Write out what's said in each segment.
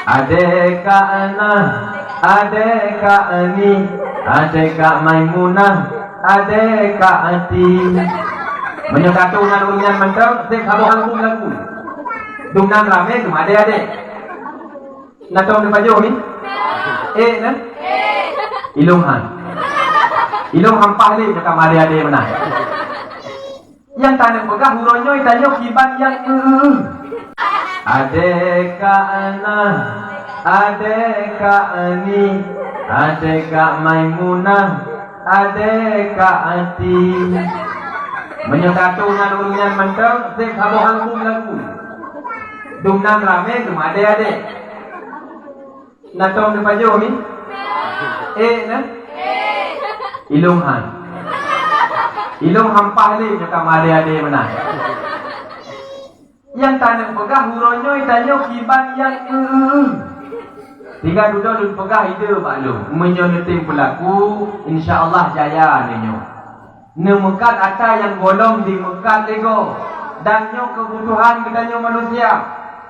Adek Kak Ana, adek Kak Ani, adek Kak Maimunah, adek Kak Ati. Menyekatu dengan uringan mentang, sing habang album lagu. Dumnam rame, cuma adek-adek. Natong di pajo ni? Nah? Ilunghan. Ilung hampah ni, cakap adek-adek mana? Yang tanam pegah huronyo itanyo kiban yang adek Kak Ana, adek Kak Ani, adek Kak Maimunah, adek Kak Ati. Menyekatu dengan uringan mentang, sing habang album lagu. Dumnam rame, cuma adek-adek. Natong di pajo ni? Nah? Ilunghan. Ilung hampah ni cakap adek-adek mana? Yang tanam pegah huronyo itanyo kiban yang tiga duduk lun pegah ide Pak Lu. Menyonetim pelaku, insya-Allah jaya ninyo. Nemekat ata yang golong di mekat lego. Dan nyo kebutuhan kita nyo manusia.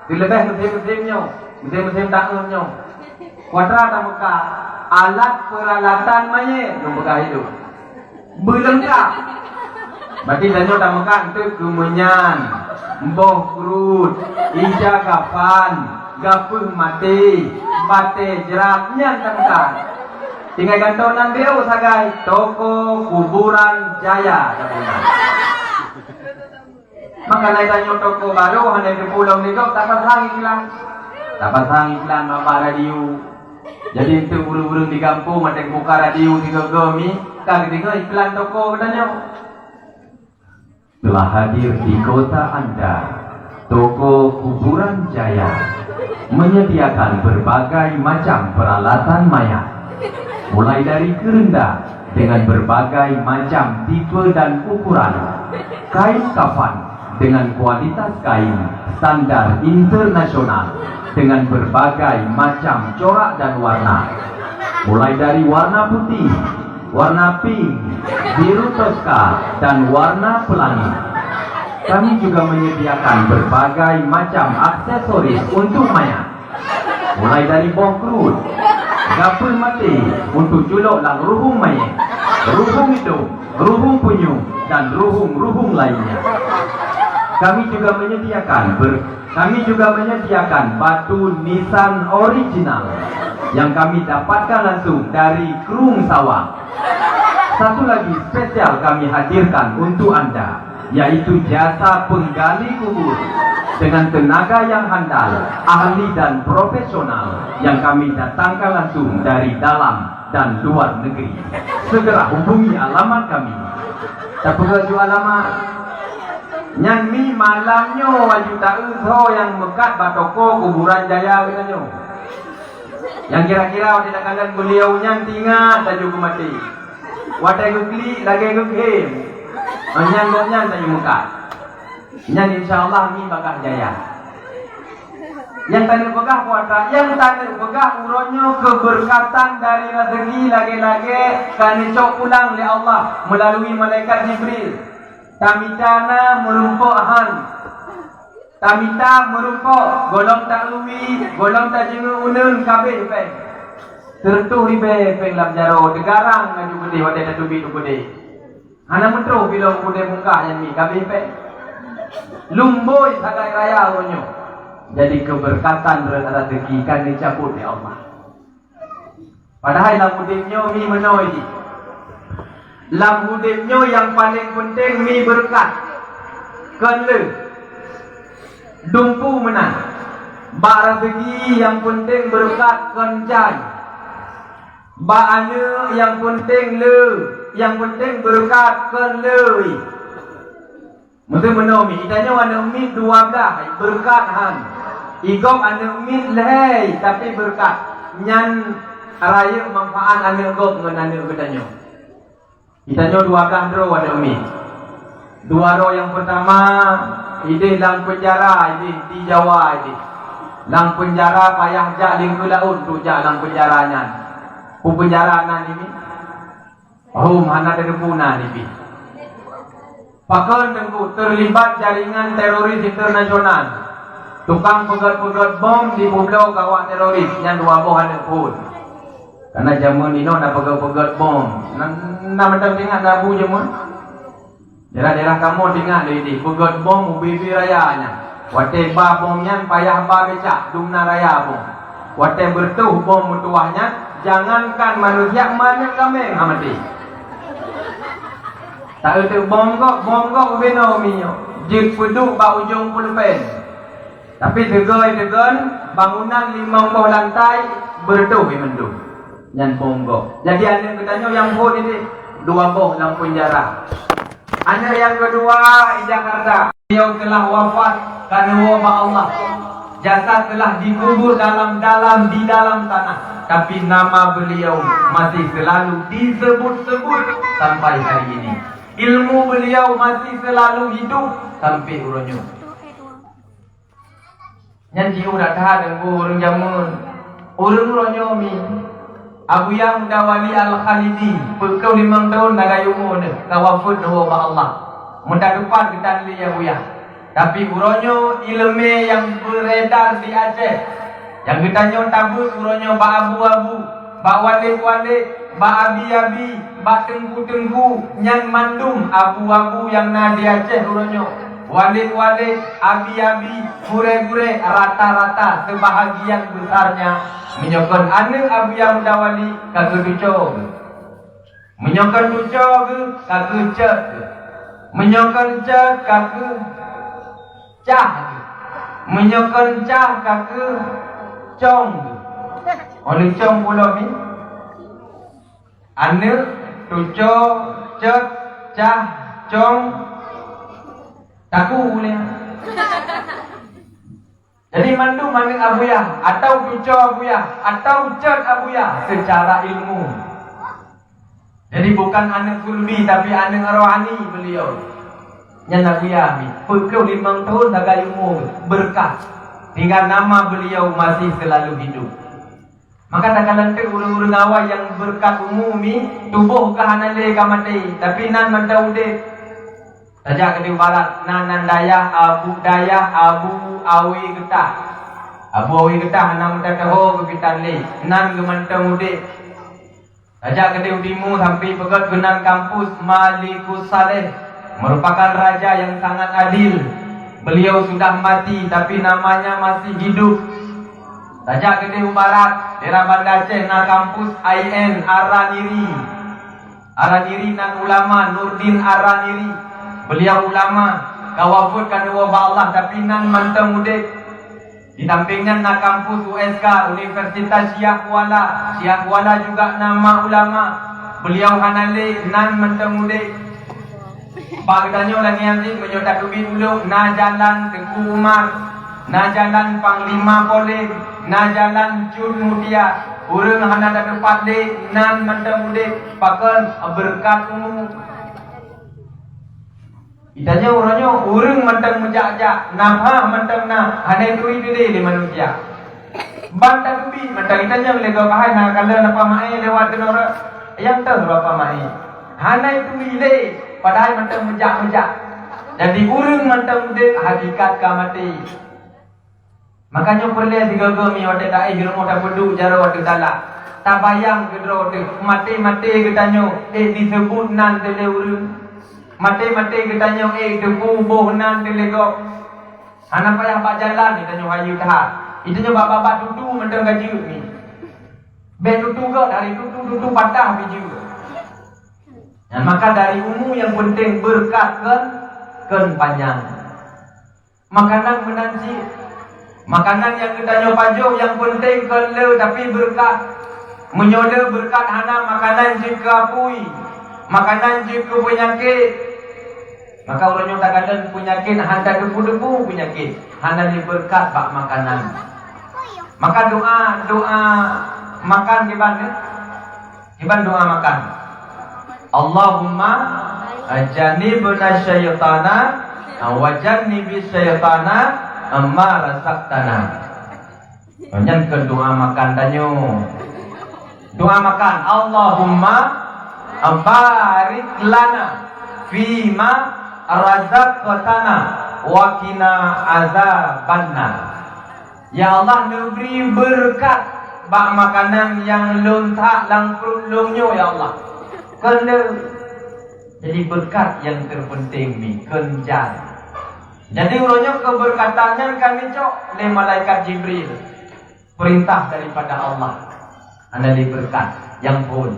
Dilebih musim-musimnyo, musim-musim tahunnya. Kuadra tak mekat. Alat peralatan maye lun pegah hidup. Berlengkap. Berarti danyo tak mekat untuk kemenyan. Mboh kurut, ija kapan, gapuh mati, bate jeraknya tengkar. Tinggal gantonan biru sagai, toko kuburan jaya. Maka naik toko baru, hanya di pulau ni kau tak pasang iklan. Tak pasang iklan apa radio. Jadi itu buru-buru di kampung, ada buka radio di gogomi, kali tiga iklan toko katanya. Telah hadir di kota Anda, toko kuburan jaya menyediakan berbagai macam peralatan mayat, mulai dari kerenda dengan berbagai macam tipe dan ukuran, kain kafan dengan kualitas kain standar internasional dengan berbagai macam corak dan warna, mulai dari warna putih, warna pink, biru toska, dan warna pelangi. Kami juga menyediakan berbagai macam aksesoris untuk mayat, mulai dari boh kerut, gapul mati untuk juluk lang ruhung mayat, ruhung hidung, ruhung punyung, dan ruhung-ruhung lainnya. Kami juga menyediakan batu nisan original yang kami dapatkan langsung dari Krung Sawah. Satu lagi spesial kami hadirkan untuk Anda, yaitu jasa penggali kubur dengan tenaga yang handal, ahli dan profesional yang kami datangkan langsung dari dalam dan luar negeri. Segera hubungi alamat kami. Tak perlu jual alamat. Yang mi malamnya wajib tak usah yang mekat batoko kuburan jaya katanya. Yang kira-kira tidak kalian beliau yang tinggal tak juga mati. Wadah gugli lagi guglim. Nyan tak muka. Nyan insyaallah mi bakal jaya. Yang tadi pegah kuasa, yang tadi pegah uronyo keberkatan dari rezeki lagi-lagi kami cok pulang oleh Allah melalui malaikat Jibril. Tamitana merumpuk han. Tamita merumpuk golong tak luwi, golong tak jengu unun kabeh pe. Tertu ribe peng lam jaro degarang ngaju gede wate tak tubi tu gede. Hana mentro bila gede muka yang mi kabeh pe. Lumboy sagai raya onyo. Jadi keberkatan rezeki kan dicabut oleh Allah. Padahal lam udipnyo mi menoi. Lam udipnyo yang paling penting mi berkat. Kele. Dumpu menang. Ba rezeki yang penting berkat kenjai. Ba ane yang penting le, yang penting berkat kelei. Mesti menomi, itanya ane mit 12 berkat han. Igop ane mit leh tapi berkat. Nyan raya manfaat ane gop ngan ane katanya. Itanya 12 ro ane mit. 2 ro yang pertama ide lang penjara ide di Jawa ide. Lang penjara payah jak lingku laut tu jak lang penjaranya. Penjara nan ini. Hana terpuna ni. Pakon tengku terlibat jaringan teroris internasional. tukang pegot-pegot bom di pulau kawak teroris yang dua buah ada pun. Karena jamun ini nak pegot-pegot bom. Nak macam tengok nabu jamun. Daerah-daerah kamu tengok di pegot bom ubi rayanya. Wate ba bomnya payah ba becak dumna raya bom. Wate bertuh bom mutuahnya. Jangankan manusia mana kambing amati. Tak ada bom kok beno minyo. Jik peduk ba ujung pulpen. Tapi degan bangunan 50 lantai bertuh mendung. Nyan bom kok. Jadi ada katanya yang pun ini 2 boh dalam penjara. Anak yang kedua di Jakarta. Beliau telah wafat karena wabah Allah. Jasad telah dikubur di dalam tanah. Tapi nama beliau masih selalu disebut-sebut sampai hari ini. Ilmu beliau masih selalu hidup sampai uronyo. Nyanyi udah tahan dengan orang jamun. Orang uronyo mi. Abu Yang Dawali Al-Khalidi. Pekau 5 tahun nagayumu ni. Kawafud wabah Allah. Mudah depan kita lihat Abu Yang. Tapi uronyo ilmu yang beredar di Aceh. Yang kita nyon tabut uronyo ba abu-abu, ba walik-walik, ba abi-abi, ba tengku-tengku, nyan mandum abu-abu yang na di Aceh uronyo. Walik-walik, abi-abi, gure-gure, rata-rata sebahagian besarnya menyokon anak Abu Yang Dawali kagak ducog. Menyokon ducog kagak cek. Menyokon cek kagak cah. Menyokon cah kagak cong. Oleh cong pula ni ane tuco cek cah cong taku boleh. Jadi mandu manik Abu Yang atau tuco Abu Yang atau cek Abu Yang secara ilmu. Jadi bukan anak sulbi tapi anak rohani beliau. Yang Abu Yang ni pukul 5 tahun dagai ilmu berkah. Hingga nama beliau masih selalu hidup. Maka tak kalah urang-urang awal yang berkat umumi tubuh kahanale kamati tapi nan mantau de. Sajak ke barat nan dayah abu awi getah. Abu awi getah nan mantau tahu ke pitale nan ke mantau de. Sajak ke udimu sampai pegat kenan kampus Malikus Saleh merupakan raja yang sangat adil. Beliau sudah mati tapi namanya masih hidup. Sajak ke barat daerah Banda Aceh na kampus IN Araniri. Araniri nan ulama Nurdin Araniri. Beliau ulama kawafud kan wabah Allah tapi nan manteng mudik. Di sampingnya na kampus USK Universitas Syiah Kuala. Syiah Kuala juga nama ulama. Beliau hanale nan manteng mudik. Pak katanya lagi nanti menyodak dubi dulu na jalan Tengku Umar, na jalan Panglima Polim, na jalan Cun Mutia. Urang hana dak dapat de nan manteng mudik pakan berkat umum. Itanya orangnya urang manteng mujak-jak, napa manteng na hana kui de manusia. Banta dubi manteng itanya lego kahai na kalau napa mai lewat denora yang tahu berapa mai. Hana itu ile padahal manteng mejak-mejak. Jadi urang manteng mudik hakikat kamati. Makanya perlu digagami wate dai geromo dak peduk jaro wate dalak. Tak bayang gedro wate mati-mati getanyo disebut nan tele urang. Mati-mati getanyo debu nan tele go. Ana payah bak jalan getanyo hayu dah. Itanya baba tutu manteng gaji ni. Ben tutu go dari tutu patah biji. Dan maka dari umum yang penting berkat kan panjang. Makanan menanci. Makanan yang kita nyopajo yang penting kan le tapi berkat. Menyoda berkat hana makanan jika pui. Makanan jika penyakit. Maka orang yang tak penyakit handa debu-debu penyakit. Hana di berkat bak makanan. Maka doa makan gimana? Gimana doa makan? Allahumma janibna syaitana wa janibis syaitana amma razaqtana. Banyak ke doa makan tanyo. Doa makan Allahumma barik lana fima razaqtana wa qina azabannar. Ya Allah beri berkat bak makanan yang lontak lang perut longnya ya Allah. Kena jadi berkat yang terpenting ni kenjan. Jadi urutnya keberkatannya kami cok oleh malaikat Jibril. Perintah daripada Allah. Anda berkat yang pun.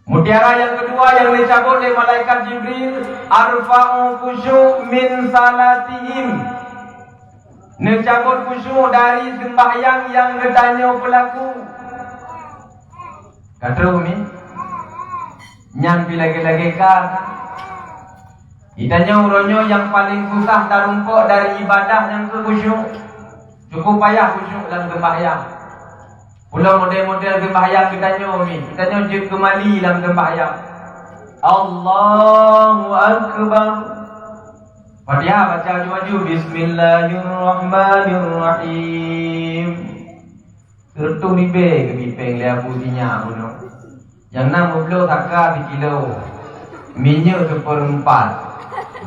Mutiara yang kedua yang dicabut oleh malaikat Jibril, arfa'u khusyuk min salatihim. Mencabut khusyuk dari sembahyang yang ditanya pelaku. Kata Umi, nyan lagi-lagi kata. Ditanya uronyo yang paling susah tarumpuk dari ibadah yang khusyuk. Cukup payah khusyuk dalam sembahyang. Pulau model-model sembahyang ditanya Umi, ditanya je kemali dalam sembahyang. Allahu Akbar. Fatihah baca maju Bismillahirrahmanirrahim. Tertu ni be bipeng le abudinya buno. Yang 60 taka di kilo. Minyak seperempat.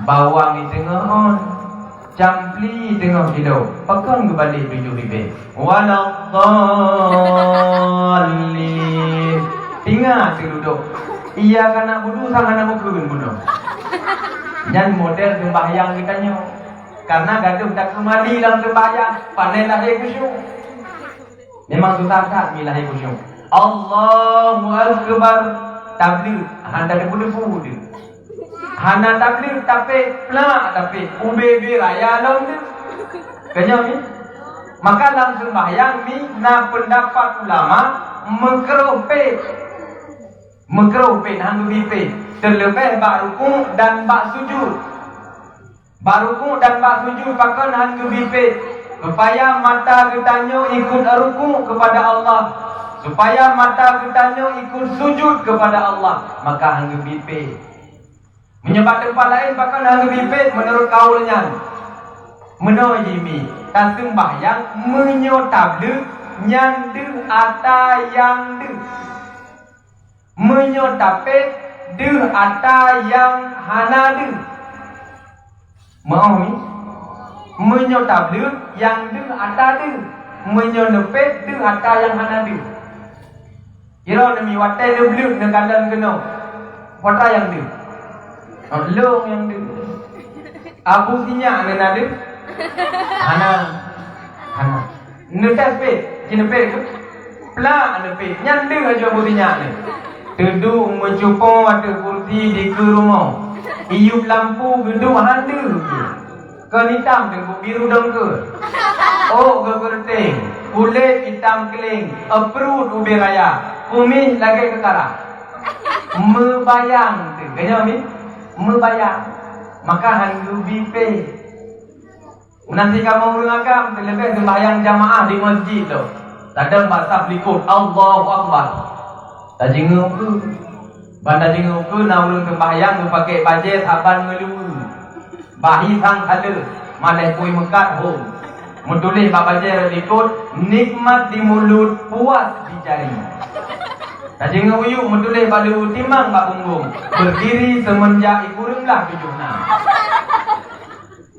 Bawang di tengah on. Campli tengah kilo. Pakan ke balik 7 ribu. Waladhdallin. Tinggal duduk. Ia kana budu sang kana mukun buno. Dan model sembahyang kitanya. Karena gaduh tak kemali dalam sembahyang. Pandai lahir khusyuk. Memang susah tak lahir khusyuk. Allahu Akbar. Tabligh. Handa ada budu dia. Handa tabligh tapi pelak tapi UBB raya long dia. Kanya ni. Maka dalam sembahyang ni na pendapat ulama mengkerupe hang bipe. Terlebih bak ruku dan bak sujud. Bak ruku dan bak sujud pakai hang bipe. Supaya mata kitanya ikut ruku kepada Allah. Supaya mata kitanya ikut sujud kepada Allah. Maka hang bipe. Menyebab tempat lain pakai hang bipe menurut kaulnya. Menurut Jimmy, tak sembahyang menyotablu nyandu ata yang du. Menyotapet de ata yang hana de. Mau ni menyotablu yang de ata de. Menyonepet de ata yang hana de. Kira demi watai de bluk de kalan kena. Wata yang de. Long yang de. Abu sinyak nena de. Hana. Netapet, jinepet ke? Pla nepet. Nyan de aja abu sinyak ni. Duduk mencupa mata kursi di ke rumah. Iup lampu gedung handa. Ke hitam tengku biru dongke. Oh ke kerting. Kulit hitam keling. Perut ubi raya. Kumih lagi ke karah. Mebayang tu. Kaya ni? Mebayang. Maka handu bipe. Nanti kamu mengagam terlebih sembahyang jamaah di masjid tu. Tadam basah likut Allahu Akbar. Tak jenguk ke. Banda jenguk ke nak ulun sembahyang tu pakai bajet aban ngelu. Bahi sang khala. Malai kui mekat home. Menulis bak bajet likut nikmat di mulut, puas di jari. Tak jenguk uyuk menulis balu timang bak punggung. Berdiri semenjak ibu renglah 76.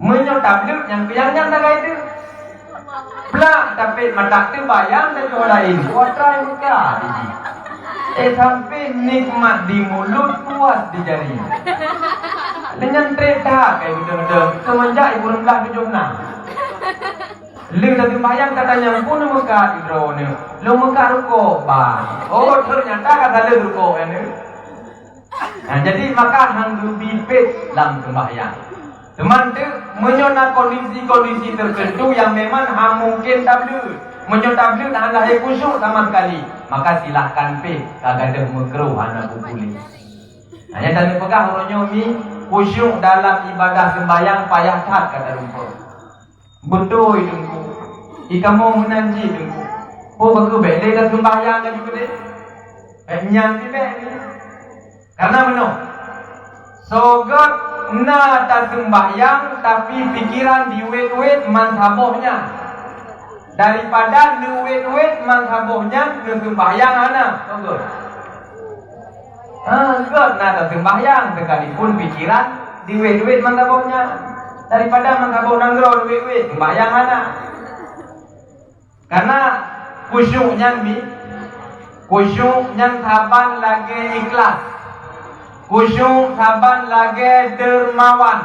Menyotablik yang kayaknya tak kaya itu. Pelak tapi mata tu bayang dan orang lain. Watrai muka. Sampai nikmat di mulut, puas di jari. Dengan terdekat kayak betul-betul. Semenjak ibu renglah 76. Lu dah sembahyang katanya pun muka hidro ni. Lu muka ruko bang. Oh ternyata kata lu ruko ni. Nah, jadi maka hang bipit dalam sembahyang. Teman tu menyona kondisi-kondisi tertentu yang memang mungkin tabligh. Menyona tabligh tak ada khusyuk sama sekali. Maka silahkan pe kagak ada makruh anak bukuli. Hanya tadi pegang orangnya mi khusyuk dalam ibadah sembahyang payah tat kata rumput. Betul dengku. Ika mau menanji dengku. Oh bagus bele dah sembahyang kan juga deh. Nyanti be ni. Karena menung. Sogot na tak sembahyang tapi pikiran diwet-wet mazhabohnya. Daripada diwet-wet mazhabohnya ke sembahyang anak. Sogot. Sogot na tak sembahyang sekalipun pikiran diwet-wet mazhabohnya. Daripada mazhaboh nanggro diwet-wet sembahyang anak. Karena khusyuknya mi, khusyuknya saban lagi ikhlas, khusyuk saban lagi dermawan.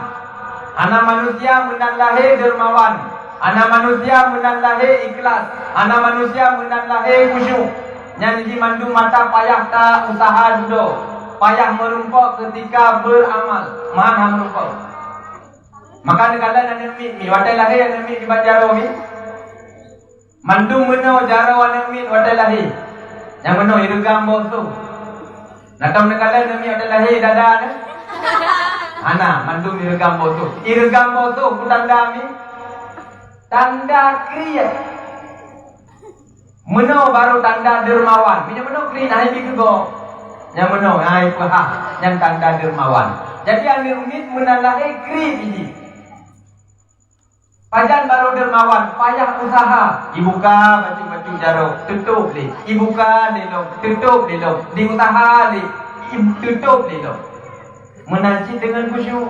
Anak manusia menang lahir dermawan, anak manusia menang lahir ikhlas, anak manusia menang lahir khusyuk. Yang mandu mata payah tak usaha duduk, payah merumpok ketika beramal, mana merumpok. Maka negala nak mi watai lahir nak mi dibaca mi. Mandu meno jaro anak mi watai lahir. Yang meno irugam bosu. Natam negala nak mi watai lahir dada ne. Ana mandu irugam bosu. Irugam bosu kutanda mi. Tanda kriya. Meno baru tanda dermawan. Minyak meno kriya nahi bikugo. Yang meno nahi pahah. Yang tanda dermawan. Jadi ane unit menalahi kriya ini. Pajan baru dermawan, payah usaha. Dibuka baju-baju jaro, tutup li. Dibuka lelong, tutup lelong. Diusaha li, tutup lelong. Menanci dengan khusyuk.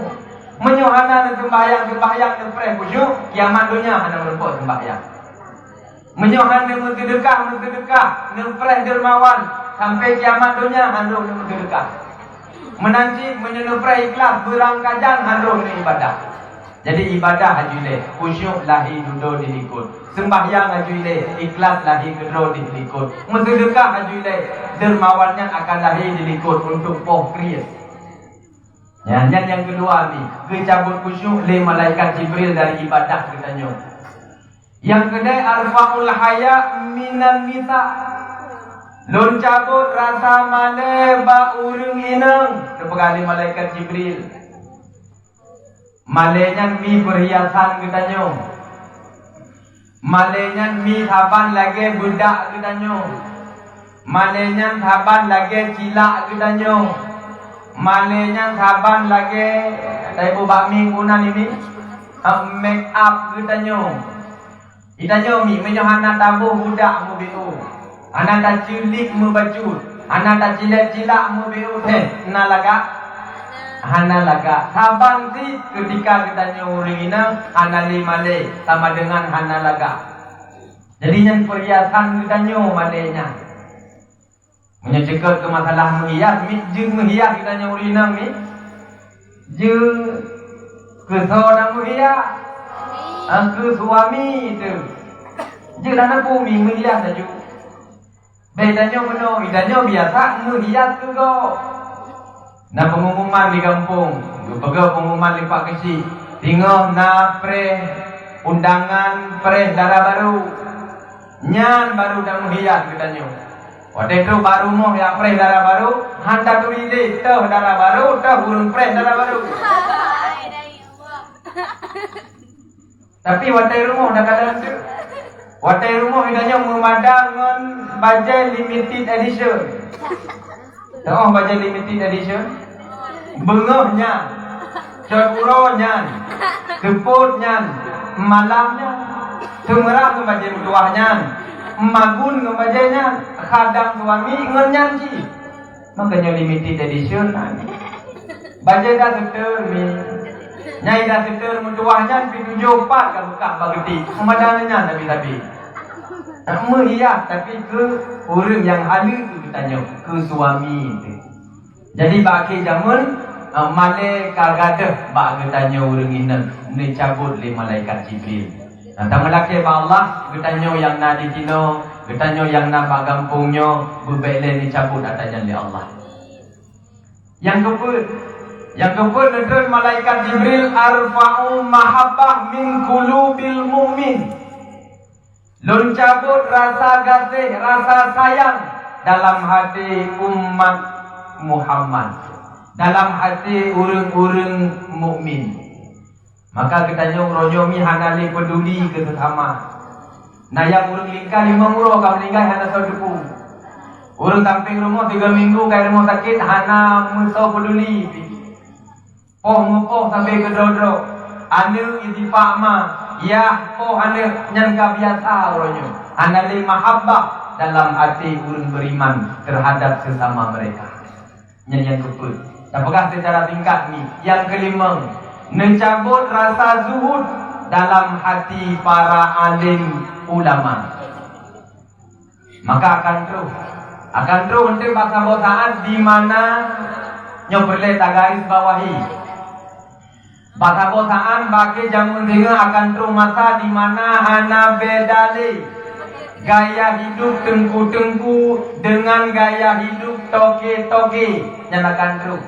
Menyohana dan sembahyang nefreh khusyuk. Kiamat dunia hana merupakan sembahyang. Menyohana sedekah, nefreh dermawan. Sampai kiamat dunia hana sedekah. Menanci menyenefreh ikhlas, berangkajan hana ibadah. Jadi ibadah hajule, khusyuk lahi duduk dilikut. Sembahyang hajule, ikhlas lahi duduk dilikut. Mensedekah hajule, dermawannya akan lahi dilikut untuk poh kriya. Ya, yang kedua ni, kecabut khusyuk le malaikat Jibril dari ibadah katanya. Yang kedua arfaul haya minan nisa. Lon cabut rasa male ba urang inang, dipegali malaikat Jibril. Malenya mi perhiasan katanya. Malenya mi saban lagi budak katanya. Malenya saban lagi cilak katanya. Malenya saban lagi taibu bakmi guna ini make up katanya. Itanya mi menyohana tabu budak mu biu. Anak tak cilik mu baju. Anak tak cilak mu biu teh nalaga. Hana laga saban si ketika kita nyuri ina hana limale sama dengan hana laga. Jadi yang perhiasan kita nyu malenya. Punya cekut ke masalah menghias, jeng menghias kita nyuri ina mi. Jeng ke seorang menghias, ke suami itu. Jeng dana bumi menghias saja. Bedanya meno, bedanya biasa menghias tu go. Na pengumuman di kampung, beberapa pengumuman di Pak Kesi, tinggal na undangan darah baru, nyan baru dah menghias katanya. Waktu itu baru mau yang darah baru, hantar tulis darah baru, urung darah baru. Tapi waktu rumah dah kadang tu, waktu rumah hidanya memadang bajai limited edition. Tahu bajai limited edition? Bengahnya, caburonya, keputnya, malamnya, semerah ngebajai tuahnya, magun ngebajainya, khadam suami ngenyanci. Makanya limited edition. Bajai dah seter mi, nyai dah seter mutuahnya pintu 4 kan buka bageti, pemadanya tapi. Meriah tapi ke orang yang ada tu ditanya ke suami itu. Jadi bagi zaman male kagadah bak getanya urang ina ni cabut le malaikat Jibril. Tang melaki ba Allah getanya yang na di tino, getanya yang na bak gampungnya berbele ni cabut atajan le Allah. Yang keempat nedun malaikat Jibril arfa'u mahabbah min qulubil mu'min. Lun cabut rasa kasih, rasa sayang dalam hati umat Muhammad, dalam hati urang-urang mukmin. Maka kita rojo mi hanali peduli ke sesama. Nah yang urang lingkar 5 muro kau meninggal hana sauduku. Urang tamping rumah 3 minggu kai rumah sakit hana muso peduli. Poh sampai ke dodro. Anu itifak ma, ya poh anu nyangka biasa uronyo. Hanali mahabbah dalam hati urang beriman terhadap sesama mereka. Yang kedua, apakah secara tingkat ni? Yang kelima, mencabut rasa zuhud dalam hati para alim ulama. Maka akan terus untuk bahasa botaan di mana nyoberle garis bawahi. Bahasa botaan bagi jamun dengar akan terus masa di mana hana bedale gaya hidup tengku-tengku dengan gaya hidup toge-toge yang akan terus.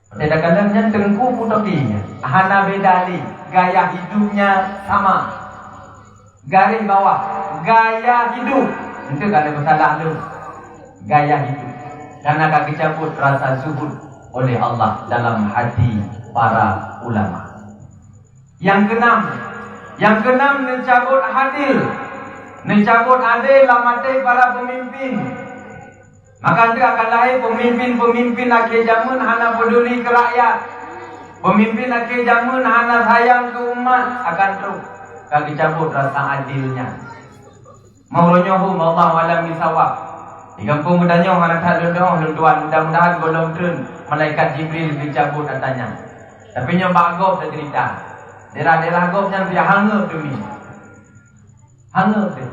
Tidak kadangnya tengku putoginya, hana bedali, gaya hidupnya sama. Garis bawah, gaya hidup. Itu kalau masalah lu, gaya hidup. Karena kaki cabut rasa zuhud oleh Allah dalam hati para ulama. Yang keenam mencabut adil lamate para pemimpin. Maka dia akan lahir pemimpin akhir zaman hana peduli ke rakyat. Pemimpin akhir zaman hana sayang ke umat. Akan terus kaki cabut rasa adilnya. Mauronyohu Allah alam bisawab. Di kampung mudanya orang tak lunduan mudah-mudahan golong turun malaikat Jibril dicabut datanya. Tapi nyoba agop dah cerita. Daerah-daerah agop yang dia hangat demi. Hangat dia.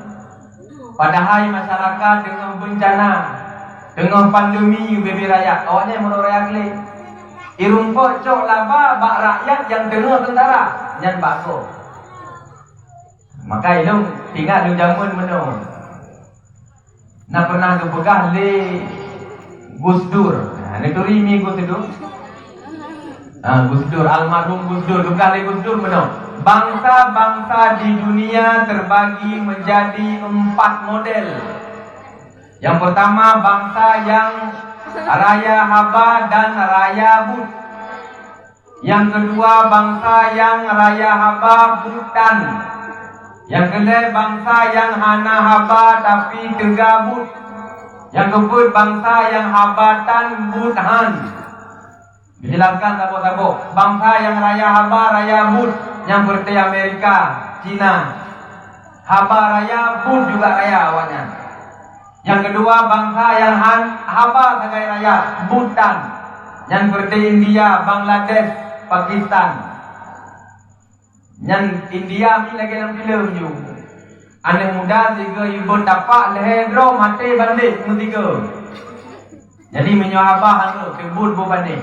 Padahal masyarakat dengan bencana, dengan pandemi bebe rakyat, awaknya menurut rakyat irung pocok laba bak rakyat yang tengah tentara yang bakso. Maka itu tinggal di zaman menung. Nak pernah kepegah le Gus Dur. Ini turimi Gus Dur. Gus Dur, almarhum Gus Dur. Kepegah le Gus Dur menung. Bangsa-bangsa di dunia terbagi menjadi 4 model. Yang pertama bangsa yang raya haba dan raya but. Yang kedua bangsa yang raya haba butan. Yang kedua bangsa yang hana haba tapi tergabut. Yang keempat bangsa yang habatan butan. Dijelaskan tabo-tabo. Bangsa yang raya haba raya but. Yang seperti Amerika, Cina. Haba raya but juga raya awaknya. Yang kedua bangsa yang haba sebagai raya Bhutan. Yang seperti India, Bangladesh, Pakistan. Yang India ni lagi dalam film je. Anak muda 3 ibu tapak leher draw mati balik mutiga. Jadi menyohaba hangga kebut bubani.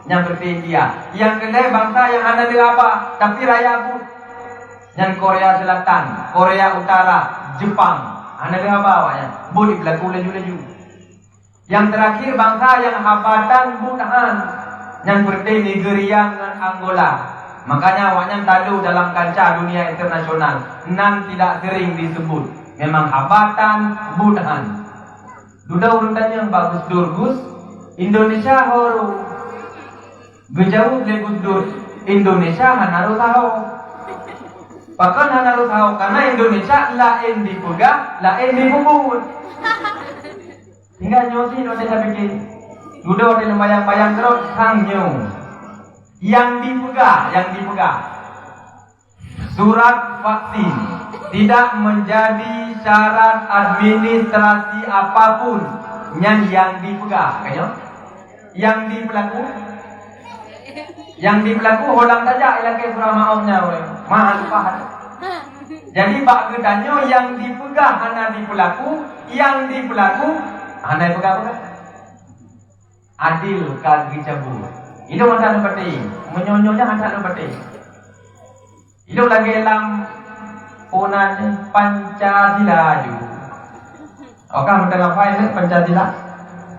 Yang seperti India. Yang kedua bangsa yang ada di apa tapi raya but. Yang Korea Selatan, Korea Utara, Jepang. Anda apa awaknya? Boleh berlaku laju-laju. Yang terakhir bangsa yang habatan Bhutan. Yang seperti Nigeria dengan Angola. Makanya awaknya tahu dalam kancah dunia internasional. Nan tidak sering disebut. Memang habatan Bhutan. Duda urutannya yang bagus Durgus. Indonesia horo. Gejauh lebih dur. Indonesia hanaru tahu. Bahkan hanaru tahu karena Indonesia lain dipegang, lain dibubut. Tinggal nyosi no saya bikin. Duda ada bayang-bayang terus sangnya. Yang dipegang. Surat vaksin tidak menjadi syarat administrasi apapun yang dipegang, kan? Yang dipelaku holang saja ilake surah maafnya mahal pahat. Jadi bak gedanya yang dipegang hana dipelaku, yang dipelaku hana dipegang apa? Adil kagi cabut. Itu masa penting. Menyonyonya hana penting. Itu lagi dalam punan Pancasila ju. Oke, kita ngapain Pancasila?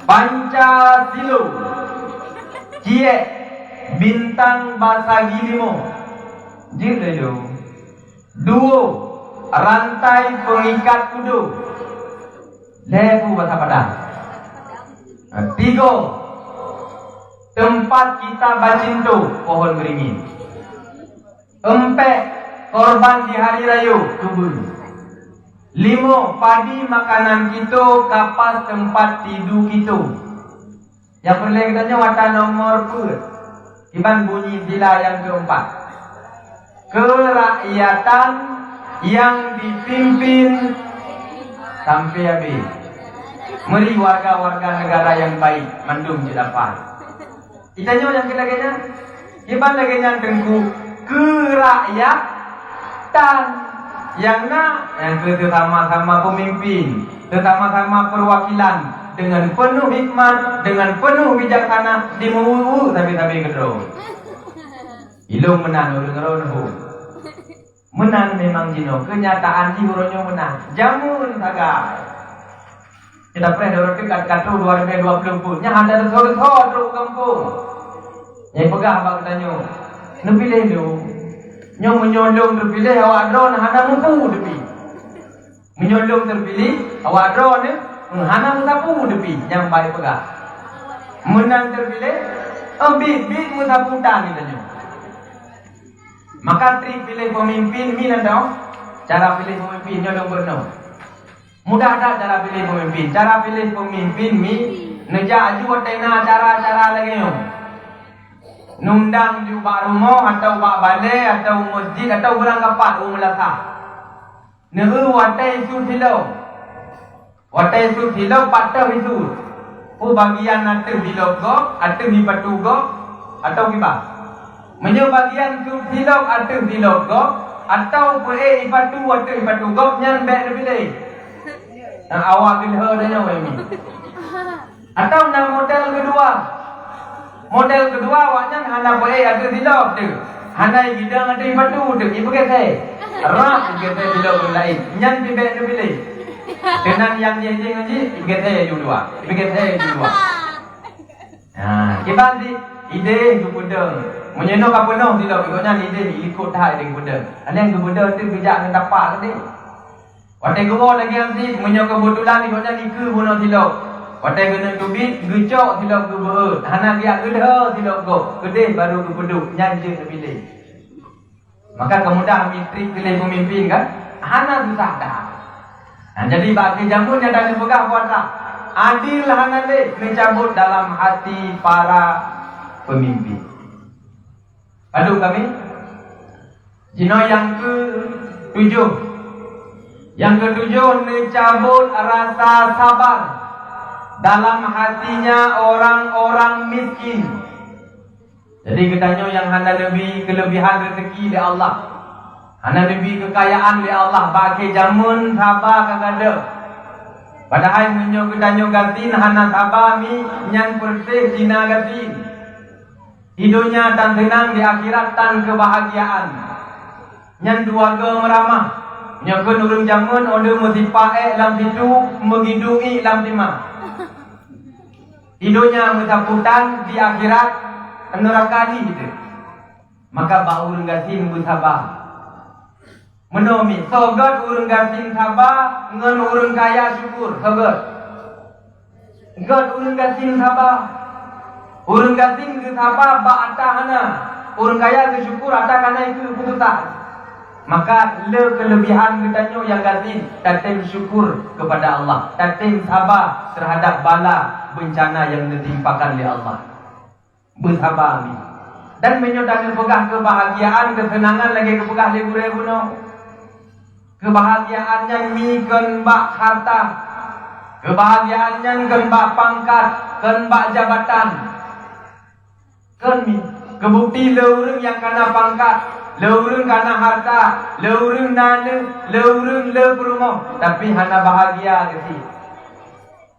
Pancasila. Cie bintang bahasa gilimo. Jiru. Duo rantai pengikat kudu. Lebu bahasa Padang. 3 tempat kita bacinto pohon beringin. 4 korban di hari raya kubur. 5 padi makanan kita kapas tempat tidur kita. Yang perlengketnya wata nomor 4 iban bunyi sila yang keempat. Kerakyatan yang dipimpin sampai habis. Meri warga-warga negara yang baik mandum jedapan. Itanya yang kelaganya iban laganya tengku kerakyatan yang sama-sama pemimpin, sama-sama perwakilan dengan penuh hikmat, dengan penuh bijaksana di muwu tapi gedro. Ilung menang urung menang memang jino, kenyataan jihuronyo menang. Jamun tagai. Kita pernah dorong dekat katu 2020 pun. Nya ada sore-sore kampung. Yang pegah abang tanya. Nepilih tu. Nyo menyolong terpilih awak drone hana mutu depi. Menyolong terpilih awak drone hana musapu depi. Yang baik pegah. Menang terpilih bit musapu dan tanya. Maka trik pilih pemimpin mi nandau. Cara pilih pemimpin nyolong berno. Mudah tak cara pilih pemimpin? Cara pilih pemimpin mi neja aju tena cara-cara lagi yo. Nundang ju bak rumah atau bak balai atau masjid atau beranggapan umlasa. Neu watai su thilo. Watai su thilo patah itu. Bagian atu thilo go, atu di patu go atau gimana? Menyo bagian su thilo atu thilo go atau ipatu go nyan bek pilih. Awak pilih dia ni. Atau nak model kedua. Model kedua awaknya hana ada dilok tu. Hana bidang ada batu tu. Ibu kata, rak kata dilok lain. Nyan bibek tu pilih. Dengan yang jeng aja, ibu kata dua. Ibu kata dua. Kita di ide tu budeng. Menyenok apa noh dilok. Ikutnya ide ikut dah ide budeng. Ada yang budeng tu bijak dengan tapak tadi. Watai gua lagi amsi menyo kebetulan ikutnya niku bunuh silok. Watai kena tubit gecok silok ke beut. Hana dia gede silok go. Gede baru ke peduk nyanyi ke pilih. Maka kemudahan mitri pilih pemimpin kan? Hana susah dah. Jadi bagi jamun yang dah dipegang puasa. Adil hana le mencabut dalam hati para pemimpin. Lalu kami Jino yang ke-7. Yang ketujuh, mencabut rasa sabar dalam hatinya orang-orang miskin. Jadi katanya yang hana lebih kelebihan rezeki dari Allah, hana lebih kekayaan dari Allah, bagi jamun sabar kagada. Padahal menyo katanya gatin hana sabar mi yang persih Cina gatin. Hidupnya tan tenang di akhirat tan kebahagiaan. Yang dua ke meramah. Yang kenurung jangan order mesti paek dalam situ menghidungi dalam timah. Hidupnya mencaputan di akhirat neraka ni gitu. Maka bau urang gasin bersabar. Menomi sogat urang gasin sabar ngan urang kaya syukur sogat. God urang gasin sabar. Urang gasin ke sabar ba atahana. Urang kaya ke syukur atahana itu putusan. Maka kelebihan katanya yang gatin tatim syukur kepada Allah, tatim sabar terhadap bala bencana yang ditimpakan oleh Allah. Bersabar ni. Dan menyodang pegah kebahagiaan, kesenangan lagi kepegah lebu-lebu no. Kebahagiaannya mi kenbak harta. Kebahagiaannya kenbak pangkat, kenbak jabatan. Kan mi kebukti leurung yang kena pangkat. Leurung karena harta, leurung nana, leurung le rumah, tapi hana bahagia gitu.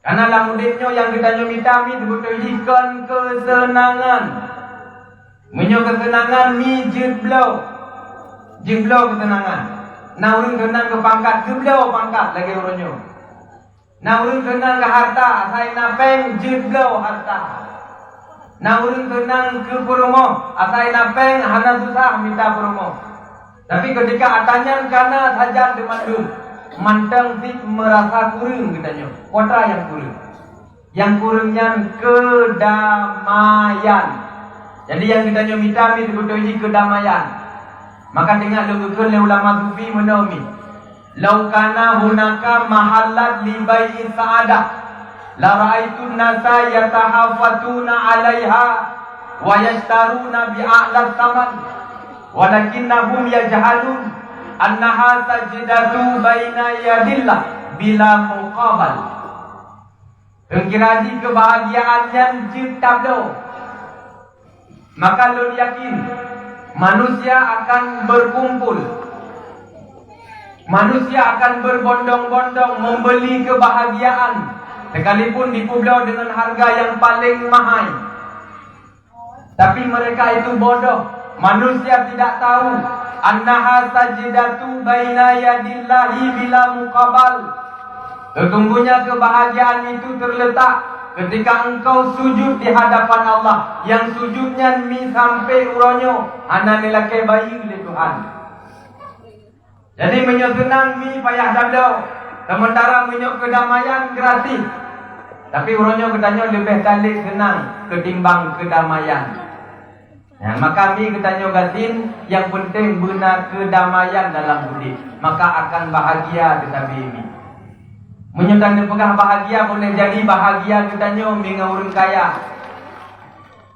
Karena lamudetnya yang kita minta mi betul ikan kesenangan. Menyo kesenangan mi jiblau kesenangan. Naurung kenang ke pangkat, jiblau pangkat lagi orangnya. Naurung kenang ke harta, saya napeng jiblau harta. Naurun tenang ke promo, asai napeng hana susah minta promo. Tapi ketika atanya karena saja demandung, mantang sih merasa kurang katanya. Kota yang kurang. Yang kurangnya kedamaian. Jadi yang kita minta ini kedamaian. Maka dengar le ulama sufi menaumi. Lau kana hunaka mahallat li bai'i sa'adah. La ra'aitun nasa yatahafatuna 'alaiha wa yashtaruna bi'a'la thaman walakinnahum yajhalun annaha sajdatu baina yadillah bila muqabal. Kirani kebahagiaan yang ciptablo. Maka lo yakin manusia akan berkumpul Manusia akan berbondong-bondong membeli kebahagiaan, sekalipun di pulau dengan harga yang paling mahal. Tapi mereka itu bodoh. Manusia tidak tahu annaha sajdatu baina yadillahi bila muqabal. Sesungguhnya kebahagiaan itu terletak ketika engkau sujud di hadapan Allah, yang sujudnya mi sampai uronyo ana nilake bayi oleh Tuhan. Jadi menyosenang mi payah dado, sementara menyok kedamaian gratis. Tapi uronyo ketanyo lebih kali senang ketimbang kedamaian. Ya, maka mi ketanyo gatin yang penting benar kedamaian dalam budi, maka akan bahagia tetapi mi. Menyukan pegah bahagia boleh jadi bahagia ketanyo mi ngurun kaya.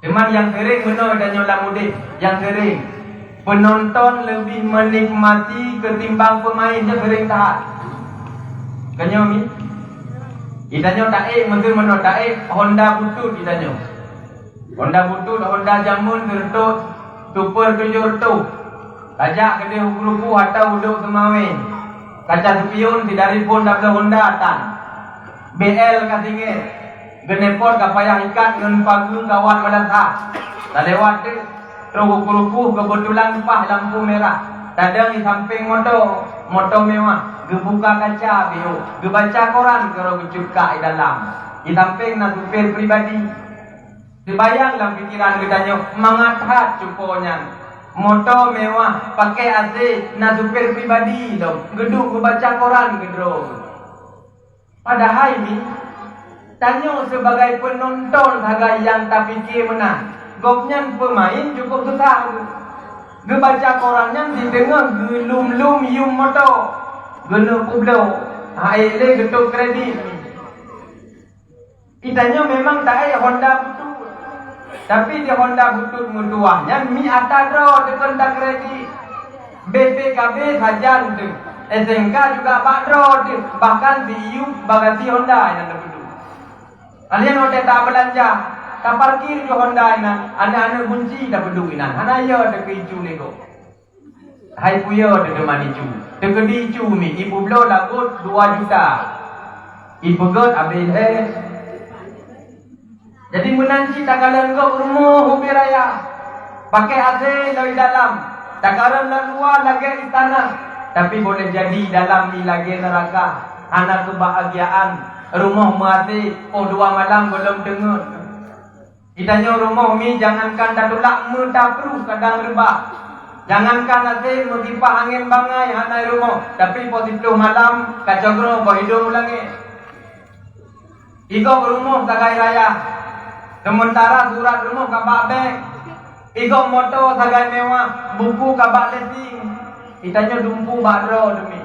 Cuman yang sering benar danyo lamudi, yang sering penonton lebih menikmati ketimbang pemainnya sering tahan. Kanyo mi itanyo tae mentur meno tae Honda butut itanyo. Honda butut, Honda jamun tertuk super kejur tu. Kajak kede hukuruku atau uduk semawin. Kaca sepion tidak pun dapat Honda tan. BL katinge. Genepot kapayah ikat dengan pagung kawan melantah. Tak lewat tu. Terus hukuruku kebetulan pah lampu merah. Tadang di samping motor mewah. Gebuka kaca biru. Gebaca koran kalau gecuka di dalam. Di samping nak supir pribadi. Dibayang dalam pikiran kita mengathat cukonya. Motor mewah, pakai AC, nak supir pribadi dong. Gedung baca koran gedro. Padahal ini tanya sebagai penonton harga yang tak fikir menang. Gopnya pemain cukup susah. Gebaca korannya didengar gelum-lum yum motor. Gelu kublo. Haile getuk kredit. Itanya memang tak ada Honda betul. Tapi di Honda butut mutuahnya mi atadro dengan tak kredit. BPKB saja tu. SMK juga bakro tu. Bahkan di EU bagasi Honda yang betul. Kalian hotel tak belanja, tak parkir di Honda ini. Anak-anak kunci dah betul ini. Hana ya ada keju nego. Hai puyo ada demani cu. Dekedi cu mi ibu belo lagut 2 juta. Ibu god ambil Jadi menanci takalan kau rumah hobi raya. Pakai AC dari dalam. Takaran luar lagi istana. Tapi boleh jadi dalam ni lagi neraka. Anak kebahagiaan. Rumah mati. 2 malam belum dengar. Itanya rumah mi jangankan dah tulak mentapru kadang rebah. Jangankan AC mengkipah angin bangai hanai rumah. Tapi positif malam kacau kau hidup ulangi. Iko rumah tagai raya. Sementara surat rumah kabak bank. Iko motor sagai mewah. Buku kabak leasing. Itanya dumpu badro demi.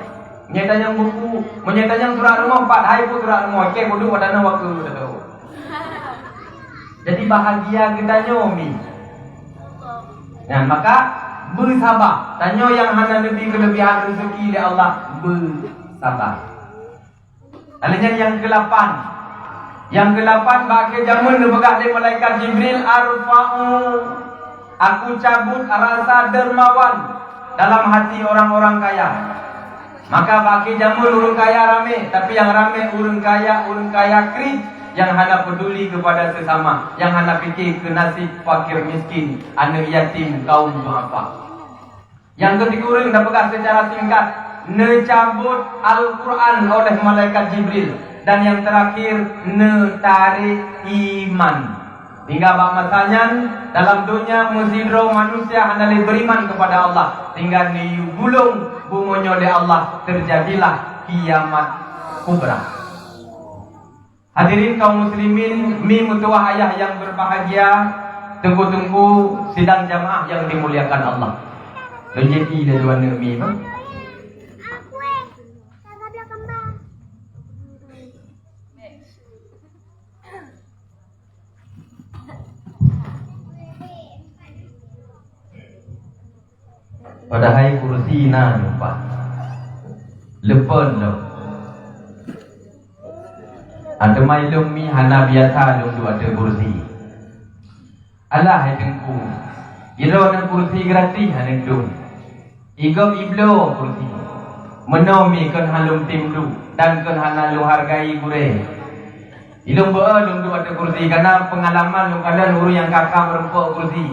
Menyetanya buku. Menyetanya surat rumah 4 hari pun surat rumah. Oke bodoh pada waktu tu. Jadi bahagia kita nyomi. Dan maka bersabar. Tanya yang hanya lebih kelebihan rezeki dari Allah. Bersabar. Alanya yang ke-8. Yang ke-8 bagi jamun dipegang oleh malaikat Jibril arfa'u. Aku cabut rasa dermawan dalam hati orang-orang kaya. Maka bagi jamun urang kaya rame, tapi yang rame urang kaya kris yang hanya peduli kepada sesama, yang hanya fikir ke nasib fakir miskin, anak yatim, kaum duafa. Yang ketiga urang dapat secara singkat necabut Al-Quran oleh malaikat Jibril. Dan yang terakhir tarik iman. Hingga masanya dalam dunia musidro manusia hendaklah beriman kepada Allah. Hingga digulung bungonya oleh Allah, terjadilah kiamat kubra. Hadirin kaum muslimin, mi mutuah ayah yang berbahagia, tunggu-tunggu sidang jamaah yang dimuliakan Allah. Rezeki dari mana mi bang? Padahal kursi na lupa. Lepon lo. Ada mai mi hana biasa lu ada kursi. Allah hai tengku. Iro na kursi gratis hanek dun. Igom iblo kursi. menomi kan halum timdu dan kan hanalu hargai gure. Ilung lung dua ada kursi karena pengalaman lung kalian uru yang kakak merempok kursi.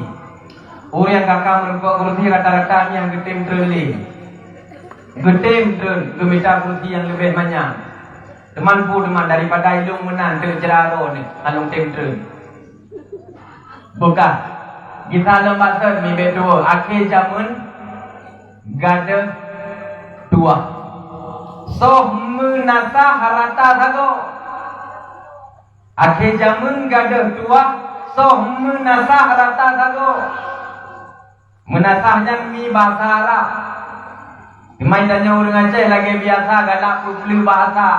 Uru yang kakak merempok kursi rata-rata yang getim terling. Getim terling gemita kursi yang lebih banyak. Teman daripada ilung menan terjeraro ni halung tim terling. Bukan. Kita lembasan mi bedua akhir zaman gada dua. So menasa harata sago. Akhir zaman gada dua. So menasa harata sago. Menasahnya mi bahasa Arab. Main tanya orang Aceh lagi biasa galak pelu bahasa.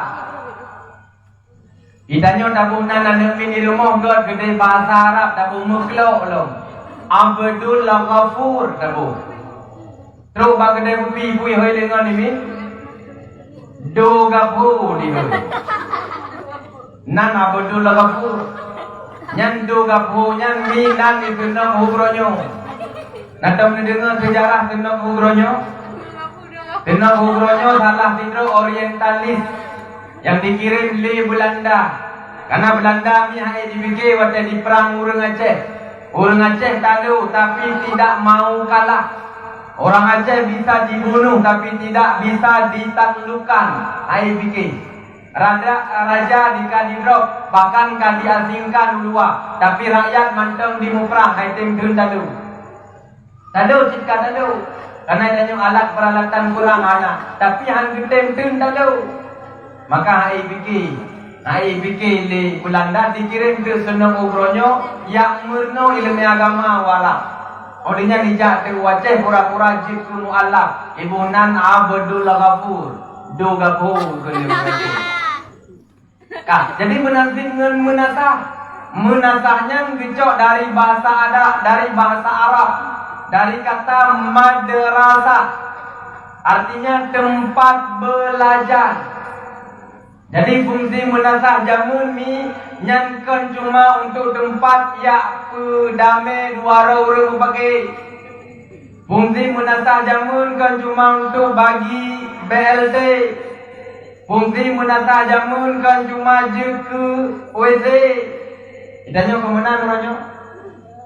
Itanya tabung nana mi di rumah god gede bahasa Arab tabung muklok lo. Abdul Ghafur tabung. Terus bagade upi pui hoi dengan ni min. Do Ghafur di hoi. Nan Abdul Ghafur. Nyan do Ghafur nyan mi nan di kenang hubronyo. Natam ni dengar sejarah kenang hubronyo. Kenang hubronyo salah satu orientalis yang dikirim li Belanda. Karena Belanda ni hai dipikir waktu di perang orang Aceh. Orang Aceh tahu tapi tidak mau kalah. Orang Aceh bisa dibunuh tapi tidak bisa ditaklukkan. Hai fikir. Raja dikadidrop bahkan diasingkan dua. Tapi rakyat manteng di muprah. Hai tim dun tahu. Tahu cipta tahu. Karena adanya alat peralatan kurang anak. Tapi hang tim dun tahu. Maka hai fikir. Hai fikir di Belanda dikirim ke senang ubronyo yang murno ilmu agama wala. Odinya dijak ke Aceh pura-pura jitu mu'alaf. Ibu nan Abdul Ghafur. Do Ghafur ke Aceh. Kah, jadi menasah. Menasahnya gecok dari bahasa dari bahasa Arab. Dari kata madrasah. Artinya tempat belajar. Jadi fungsi menasah jamun mi nyankan cuma untuk tempat ya pedame dua orang pakai. Fungsi menasah jamun kan cuma untuk bagi BLT. Fungsi menasah jamun kan cuma je ke WC. Idanya ke mana namanya?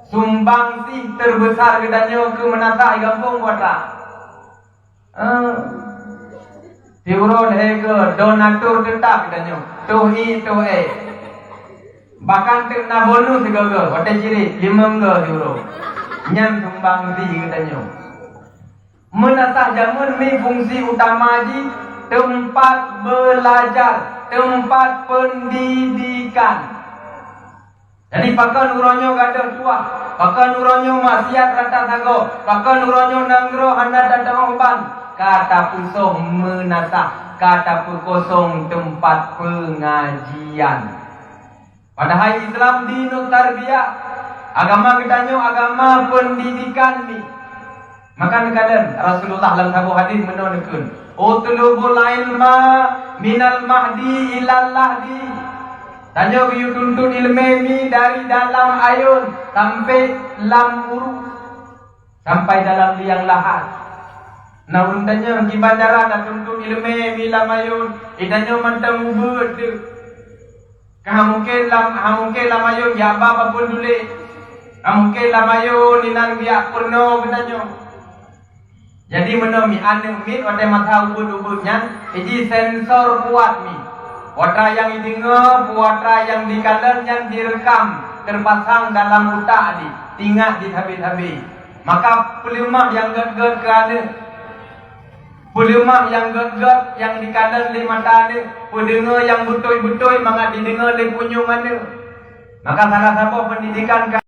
Sumbang sih terbesar idanya ke menasah gampung kota. Tiuron hege donatur tetap katanya. Tuhi tuhe. Bahkan kena bonus juga. Kata ciri 5 euro. Nyam sumbang si katanya. Menasah jamun mi fungsi utama di tempat belajar, tempat pendidikan. Jadi pakai nuronyo gada tua, pakai nuronyo maksiat rata sago, pakai nuronyo nanggro hana datang oban. Kata pusong menasah, kata kosong tempat pengajian. Padahal Islam dinul tarbiyah, agama kitanya agama pendidikan ni. Maka kalian Rasulullah dalam satu hadis menunjukkan, utlubul ilma minal mahdi ilal lahdi. Tanya you tuntut ilmu ni dari dalam ayun sampai lam uruk, sampai dalam liang lahat. Nah untanya di bandara dah tuntut ilmu bila mayun idanya mantang ubud mungkin lamayun ya apa pun dulu mungkin lamayun inan biak purno benarnya. Jadi menomi anu mi ode mata ubud-ubudnya iji sensor kuat mi watra yang didengar watra yang dikalan yang direkam terpasang dalam otak di tinggal di habis-habis. Maka pelimah yang ged-ged kerana pelimah yang ged-ged yang dikanan di mata ni, pendengar yang betul-betul mangat didengar di punyung mana. Maka salah satu pendidikan